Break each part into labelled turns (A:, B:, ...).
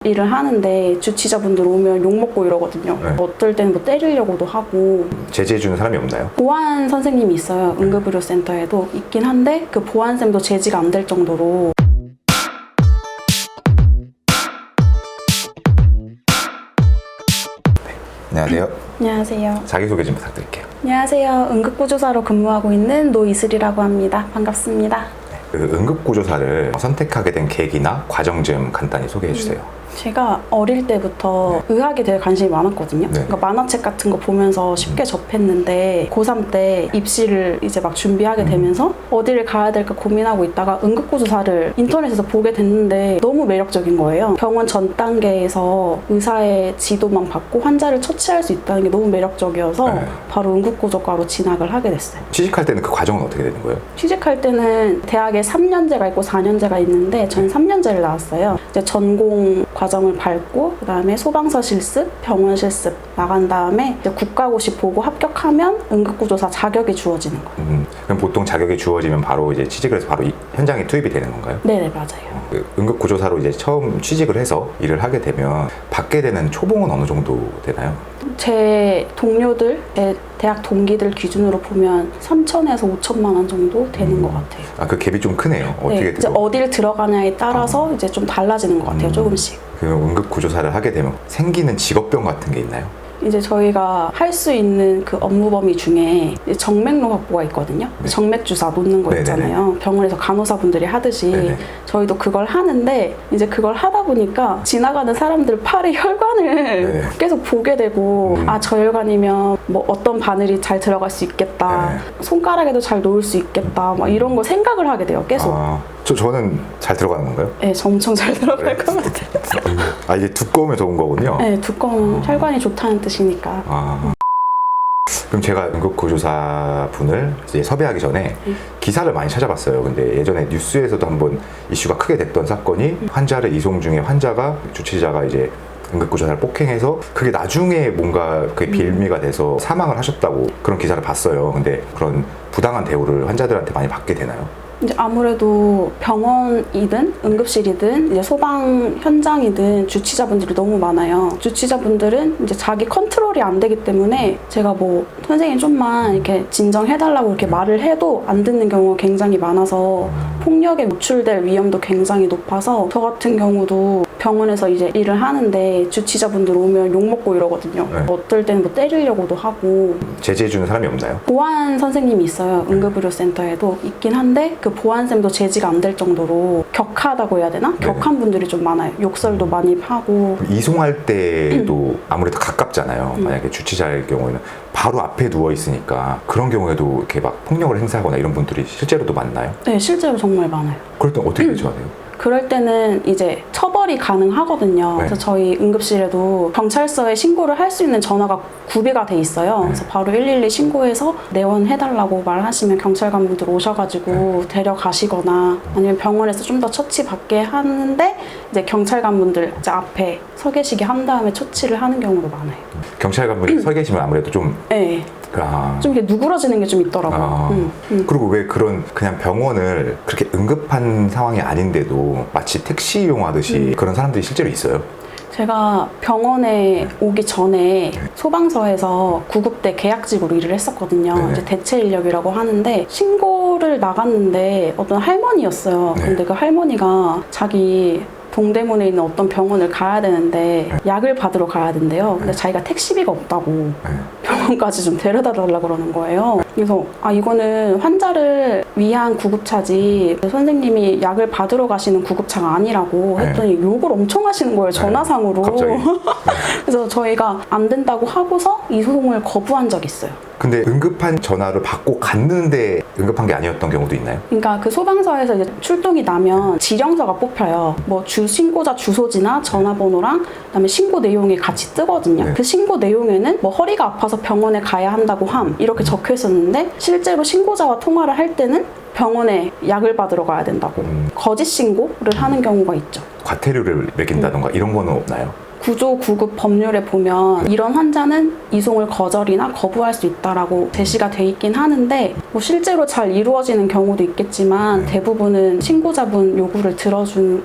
A: 일을 하는데 주치자분들 오면 욕먹고 이러거든요.
B: 네.
A: 어떨 때는 뭐 때리려고도 하고.
B: 제지해주는 사람이 없나요?
A: 보안 선생님이 있어요. 응급의료센터에도 있긴 한데 그 보안쌤도 제지가 안 될 정도로.
B: 안녕하세요.
A: 안녕하세요.
B: 자기소개 좀 부탁드릴게요.
A: 안녕하세요. 응급구조사로 근무하고 있는 노이슬이라고 합니다. 반갑습니다.
B: 그 응급구조사를 선택하게 된 계기나 과정 좀 간단히 소개해 주세요.
A: 제가 어릴 때부터 의학에 대해 관심이 많았거든요.
B: 네.
A: 그러니까 만화책 같은 거 보면서 쉽게 접했는데 고3 때 입시를 이제 막 준비하게 되면서 어디를 가야 될까 고민하고 있다가 응급구조사를 인터넷에서 보게 됐는데 너무 매력적인 거예요. 병원 전 단계에서 의사의 지도만 받고 환자를 처치할 수 있다는 게 너무 매력적이어서
B: 네.
A: 바로 응급구조과로 진학을 하게 됐어요.
B: 취직할 때는 그 과정은 어떻게 되는 거예요?
A: 취직할 때는 대학에 3년제가 있고 4년제가 있는데 저는 3년제를 나왔어요. 이제 전공 과정을 밟고 그다음에 소방서 실습, 병원 실습 나간 다음에 이제 국가고시 보고 합격하면 응급구조사 자격이 주어지는 거예요.
B: 그럼 보통 자격이 주어지면 바로 이제 취직을 해서 바로 현장에 투입이 되는 건가요?
A: 네네, 맞아요.
B: 그 응급구조사로 이제 처음 취직을 해서 일을 하게 되면 받게 되는 초봉은 어느 정도 되나요?
A: 제 동료들, 제 대학 동기들 기준으로 보면 3천에서 5천만 원 정도 되는 것 같아요.
B: 아, 그 갭이 좀 크네요. 어떻게
A: 네, 이제 어디를 들어가냐에 따라서 이제 좀 달라지는 것 같아요. 조금씩.
B: 그 응급구조사를 하게 되면 생기는 직업병 같은 게 있나요?
A: 이제 저희가 할 수 있는 그 업무 범위 중에 이제 정맥로 확보가 있거든요.
B: 네.
A: 정맥 주사 놓는 거
B: 네네네.
A: 있잖아요. 병원에서 간호사분들이 하듯이
B: 네네.
A: 저희도 그걸 하는데 이제 그걸 하다 보니까 지나가는 사람들 팔의 혈관을
B: 네네.
A: 계속 보게 되고 아, 저 혈관이면 뭐 어떤 바늘이 잘 들어갈 수 있겠다.
B: 네네.
A: 손가락에도 잘 놓을 수 있겠다. 막 이런 거 생각을 하게 돼요. 계속.
B: 저는 잘 들어가는 건가요?
A: 네, 저 엄청 잘 들어갈
B: 그래?
A: 것 같아요.
B: 아, 이게 두꺼우면 좋은 거군요.
A: 네, 두꺼운 혈관이 좋다는 뜻이니까.
B: 그럼 제가 응급구조사 분을 이제 섭외하기 전에 기사를 많이 찾아봤어요. 근데 예전에 뉴스에서도 한번 이슈가 크게 됐던 사건이 환자를 이송 중에 환자가 주치자가 이제 응급구조사를 폭행해서 그게 나중에 뭔가 그게 빌미가 돼서 사망을 하셨다고 그런 기사를 봤어요. 근데 그런 부당한 대우를 환자들한테 많이 받게 되나요?
A: 이제 아무래도 병원이든 응급실이든 이제 소방 현장이든 주치자분들이 너무 많아요. 주치자분들은 이제 자기 컨트롤이 안 되기 때문에 제가 뭐 선생님 좀만 이렇게 진정해달라고 이렇게 말을 해도 안 듣는 경우가 굉장히 많아서 폭력에 노출될 위험도 굉장히 높아서 저 같은 경우도 병원에서 이제 일을 하는데 주치자분들 오면 욕먹고 이러거든요.
B: 네.
A: 어떨 때는 뭐 때리려고도 하고.
B: 제지해주는 사람이 없나요?
A: 보안 선생님이 있어요. 응급의료센터에도 있긴 한데 그 보안쌤도 제지가 안 될 정도로 격하다고 해야 되나?
B: 네.
A: 격한 분들이 좀 많아요. 욕설도 많이 하고.
B: 이송할 때도 아무래도 가깝잖아요. 만약에 주치자일 경우에는 바로 앞에 누워 있으니까 그런 경우에도 이렇게 막 폭력을 행사하거나 이런 분들이 실제로도 많나요?
A: 네, 실제로 정말 많아요.
B: 그럴 땐 어떻게 대처하세요?
A: 그럴 때는 이제 처벌이 가능하거든요.
B: 네.
A: 그래서 저희 응급실에도 경찰서에 신고를 할 수 있는 전화가 구비가 돼 있어요. 그래서 바로 112 신고해서 내원해달라고 말하시면 경찰관분들 오셔가지고 데려가시거나 아니면 병원에서 좀 더 처치받게 하는데 이제 경찰관분들 이제 앞에 서 계시게 한 다음에 처치를 하는 경우도 많아요.
B: 경찰관분이 서 계시면 아무래도 좀
A: 네. 좀 이렇게 누그러지는 게 좀 있더라고요.
B: 그리고 왜 그런 그냥 병원을 그렇게 응급한 상황이 아닌데도 마치 택시 이용하듯이 그런 사람들이 실제로 있어요?
A: 제가 병원에 오기 전에 소방서에서 구급대 계약직으로 일을 했었거든요.
B: 네네.
A: 이제 대체 인력이라고 하는데 신고를 나갔는데 어떤 할머니였어요.
B: 네.
A: 근데 그 할머니가 자기 동대문에 있는 어떤 병원을 가야 되는데 약을 받으러 가야 된대요. 근데 자기가 택시비가 없다고 병원까지 좀 데려다 달라고 그러는 거예요. 그래서 아, 이거는 환자를 위한 구급차지 선생님이 약을 받으러 가시는 구급차가 아니라고 했더니 욕을 엄청 하시는 거예요. 전화상으로.
B: 갑자기.
A: 그래서 저희가 안 된다고 하고서 이송을 거부한 적이 있어요.
B: 근데 응급한 전화를 받고 갔는데 응급한 게 아니었던 경우도 있나요?
A: 그러니까 그 소방서에서 이제 출동이 나면 지령서가 뽑혀요. 뭐 신고자 주소지나 전화번호랑 그다음에 신고 내용이 같이 뜨거든요.
B: 네.
A: 그 신고 내용에는 뭐 허리가 아파서 병원에 가야 한다고 함 이렇게 적혀 있었는데 실제로 신고자와 통화를 할 때는 병원에 약을 받으러 가야 된다고 거짓 신고를 하는 경우가 있죠.
B: 과태료를 매긴다던가 이런 거는 없나요?
A: 구조 구급 법률에 보면 이런 환자는 이송을 거절이나 거부할 수 있다라고 제시가 돼 있긴 하는데 뭐 실제로 잘 이루어지는 경우도 있겠지만 대부분은 신고자분 요구를 들어준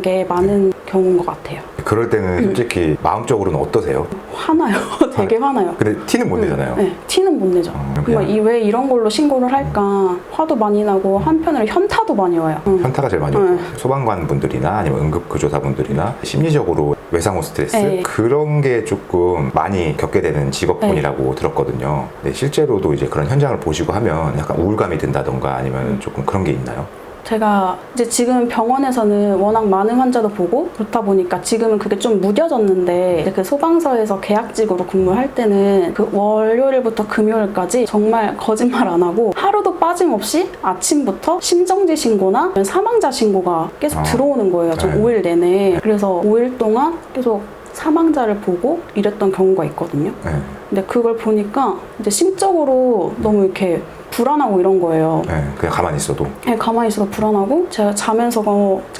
A: 게 많은 경우인 것 같아요.
B: 그럴 때는 솔직히 마음적으로는 어떠세요?
A: 화나요. 되게 화나요.
B: 근데 티는 못 내잖아요.
A: 네, 티는 못 내죠.
B: 그냥
A: 왜 이런 걸로 신고를 할까? 화도 많이 나고 한편으로 현타도 많이 와요.
B: 현타가 제일 많이 오고 소방관 분들이나 아니면 응급구조사 분들이나 심리적으로 외상후 스트레스
A: 네.
B: 그런 게 조금 많이 겪게 되는 직업군이라고 들었거든요. 근데 실제로도 이제 그런 현장을 보시고 하면 약간 우울감이 든다던가 아니면 조금 그런 게 있나요?
A: 제가 이제 지금 병원에서는 워낙 많은 환자도 보고 그렇다 보니까 지금은 그게 좀 무뎌졌는데 이제 그 소방서에서 계약직으로 근무할 때는 그 월요일부터 금요일까지 정말 거짓말 안 하고 하루도 빠짐없이 아침부터 심정지 신고나 사망자 신고가 계속 들어오는 거예요. 좀
B: 네.
A: 5일 내내. 그래서 5일 동안 계속 사망자를 보고 이랬던 경우가 있거든요.
B: 네.
A: 근데 그걸 보니까 이제 심적으로 너무 이렇게 불안하고 이런 거예요.
B: 네, 그냥 가만히 있어도
A: 네, 가만히 있어도 불안하고 제가 자면서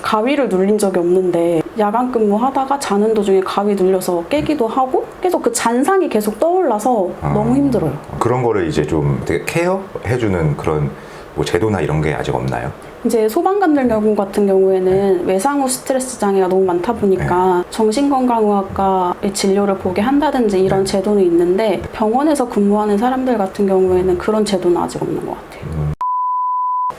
A: 가위를 눌린 적이 없는데 야간 근무하다가 자는 도중에 가위 눌려서 깨기도 하고 계속 그 잔상이 계속 떠올라서 너무 힘들어요.
B: 그런 거를 이제 좀 되게 케어해주는 그런 뭐 제도나 이런 게 아직 없나요?
A: 이제 소방관들 경우 같은 경우에는 외상후 스트레스 장애가 너무 많다 보니까 정신건강의학과의 진료를 보게 한다든지 이런 제도는 있는데 병원에서 근무하는 사람들 같은 경우에는 그런 제도는 아직 없는 것 같아요.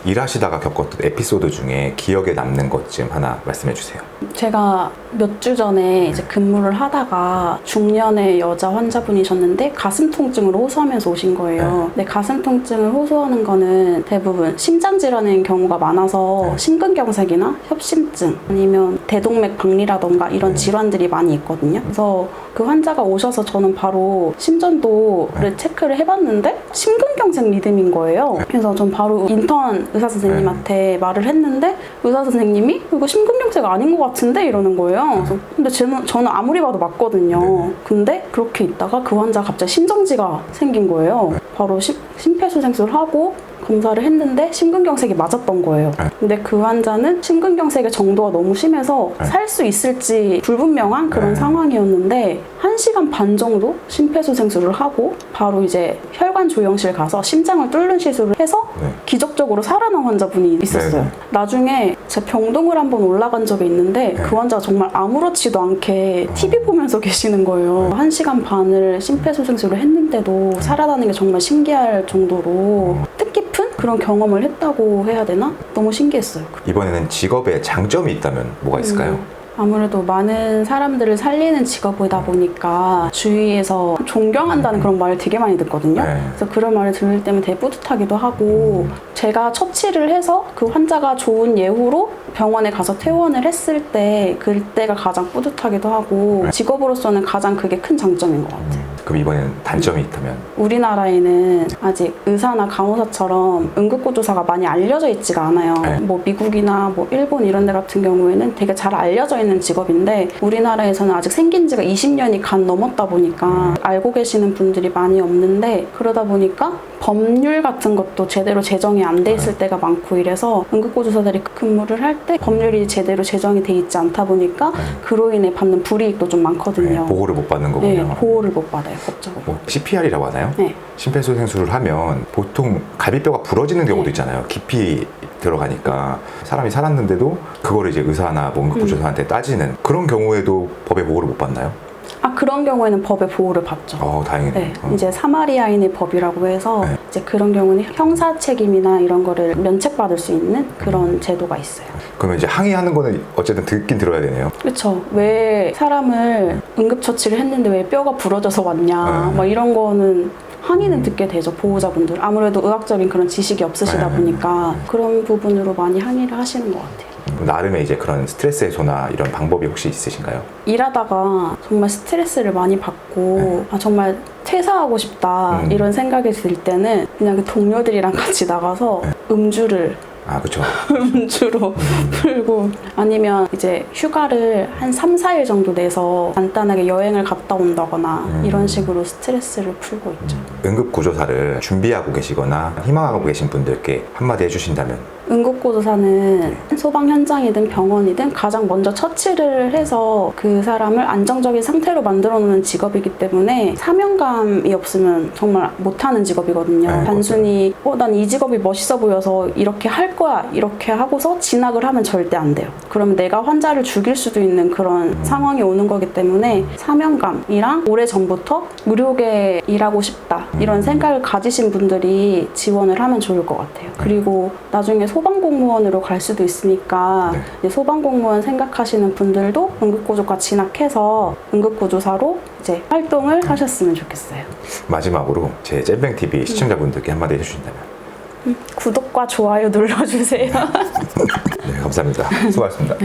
B: 일하시다가 겪었던 에피소드 중에 기억에 남는 것 좀 하나 말씀해 주세요.
A: 제가 몇 주 전에 이제 근무를 하다가 중년의 여자 환자분이셨는데 가슴 통증을 호소하면서 오신 거예요. 근데 가슴 통증을 호소하는 거는 대부분 심장 질환인 경우가 많아서 심근경색이나 협심증 아니면 대동맥 박리라던가 이런 질환들이 많이 있거든요. 그래서 그 환자가 오셔서 저는 바로 심전도를 체크를 해봤는데 심근경색 리듬인 거예요. 그래서 전 바로 인턴 의사 선생님한테 말을 했는데 의사 선생님이 이거 심근경색 아닌 것 같은데 이러는 거예요. 그래서 근데 저는 아무리 봐도 맞거든요. 근데 그렇게 있다가 그 환자가 갑자기 심정지가 생긴 거예요. 바로 심폐소생술을 하고 검사를 했는데 심근경색이 맞았던 거예요. 근데 그 환자는 심근경색의 정도가 너무 심해서 살 수 있을지 불분명한 그런 상황이었는데 1시간 반 정도 심폐소생술을 하고 바로 이제 혈관 조영실 가서 심장을 뚫는 시술을 해서 기적적으로 살아난 환자분이 있었어요. 나중에 제 병동을 한번 올라간 적이 있는데 그 환자가 정말 아무렇지도 않게 TV 보면서 계시는 거예요. 1시간 반을 심폐소생술을 했는데도 살아나는 게 정말 신기할 정도로 뜻깊은 그런 경험을 했다고 해야 되나? 너무 신기했어요.
B: 이번에는 직업에 장점이 있다면 뭐가 있을까요?
A: 아무래도 많은 사람들을 살리는 직업이다 보니까 주위에서 존경한다는 그런 말을 되게 많이 듣거든요. 그래서 그런 말을 들을 때면 되게 뿌듯하기도 하고 제가 처치를 해서 그 환자가 좋은 예후로 병원에 가서 퇴원을 했을 때 그때가 가장 뿌듯하기도 하고 직업으로서는 가장 그게 큰 장점인 것 같아요.
B: 그럼 이번에는 단점이 있다면?
A: 우리나라에는 아직 의사나 간호사처럼 응급구조사가 많이 알려져 있지가 않아요. 뭐 미국이나 뭐 일본 이런 데 같은 경우에는 되게 잘 알려져 있는 직업인데 우리나라에서는 아직 생긴 지가 20년이 간 넘었다 보니까 알고 계시는 분들이 많이 없는데 그러다 보니까 법률 같은 것도 제대로 제정이 안 돼 있을 때가 많고 이래서 응급구조사들이 근무를 할 때 법률이 제대로 제정이 돼 있지 않다 보니까 그로 인해 받는 불이익도 좀 많거든요.
B: 보호를 못 받는 거군요.
A: 네, 보호를 못 받아요, 법적으로.
B: 뭐 CPR이라고 하나요?
A: 네.
B: 심폐소생술을 하면 보통 갈비뼈가 부러지는 경우도 있잖아요. 깊이 들어가니까 사람이 살았는데도 그거를 이제 의사나 뭐 응급구조사한테 따지는 그런 경우에도 법의 보호를 못 받나요?
A: 그런 경우에는 법의 보호를 받죠.
B: 다행이네.
A: 네, 이제 사마리아인의 법이라고 해서 이제 그런 경우는 형사 책임이나 이런 거를 면책받을 수 있는 그런 제도가 있어요.
B: 그러면 이제 항의하는 거는 어쨌든 듣긴 들어야 되네요.
A: 그렇죠. 왜 사람을 응급처치를 했는데 왜 뼈가 부러져서 왔냐, 막 이런 거는 항의는 듣게 되죠. 보호자분들 아무래도 의학적인 그런 지식이 없으시다 보니까 그런 부분으로 많이 항의를 하시는 것 같아요.
B: 나름의 이제 그런 스트레스 해소나 이런 방법이 혹시 있으신가요?
A: 일하다가 정말 스트레스를 많이 받고 정말 퇴사하고 싶다 이런 생각이 들 때는 그냥 그 동료들이랑 같이 나가서 음주를
B: 그렇죠.
A: 음주로 풀고 아니면 이제 휴가를 한 3, 4일 정도 내서 간단하게 여행을 갔다 온다거나 이런 식으로 스트레스를 풀고 있죠.
B: 응급구조사를 준비하고 계시거나 희망하고 계신 분들께 한마디 해주신다면?
A: 응급구조사는 소방 현장이든 병원이든 가장 먼저 처치를 해서 그 사람을 안정적인 상태로 만들어 놓는 직업이기 때문에 사명감이 없으면 정말 못하는 직업이거든요.
B: 네,
A: 단순히 난 이 직업이 멋있어 보여서 이렇게 할 거야 이렇게 하고서 진학을 하면 절대 안 돼요. 그러면 내가 환자를 죽일 수도 있는 그런 상황이 오는 거기 때문에 사명감이랑 오래전부터 의료계에 일하고 싶다 이런 생각을 가지신 분들이 지원을 하면 좋을 것 같아요. 그리고 나중에 소방공무원으로 갈 수도 있으니까
B: 네.
A: 이제 소방공무원 생각하시는 분들도 응급구조과 진학해서 응급구조사로 이제 활동을 하셨으면 좋겠어요.
B: 마지막으로 제 잼뱅TV 시청자분들께 한마디 해주신다면.
A: 구독과 좋아요 눌러주세요.
B: 네, 감사합니다. 수고하셨습니다.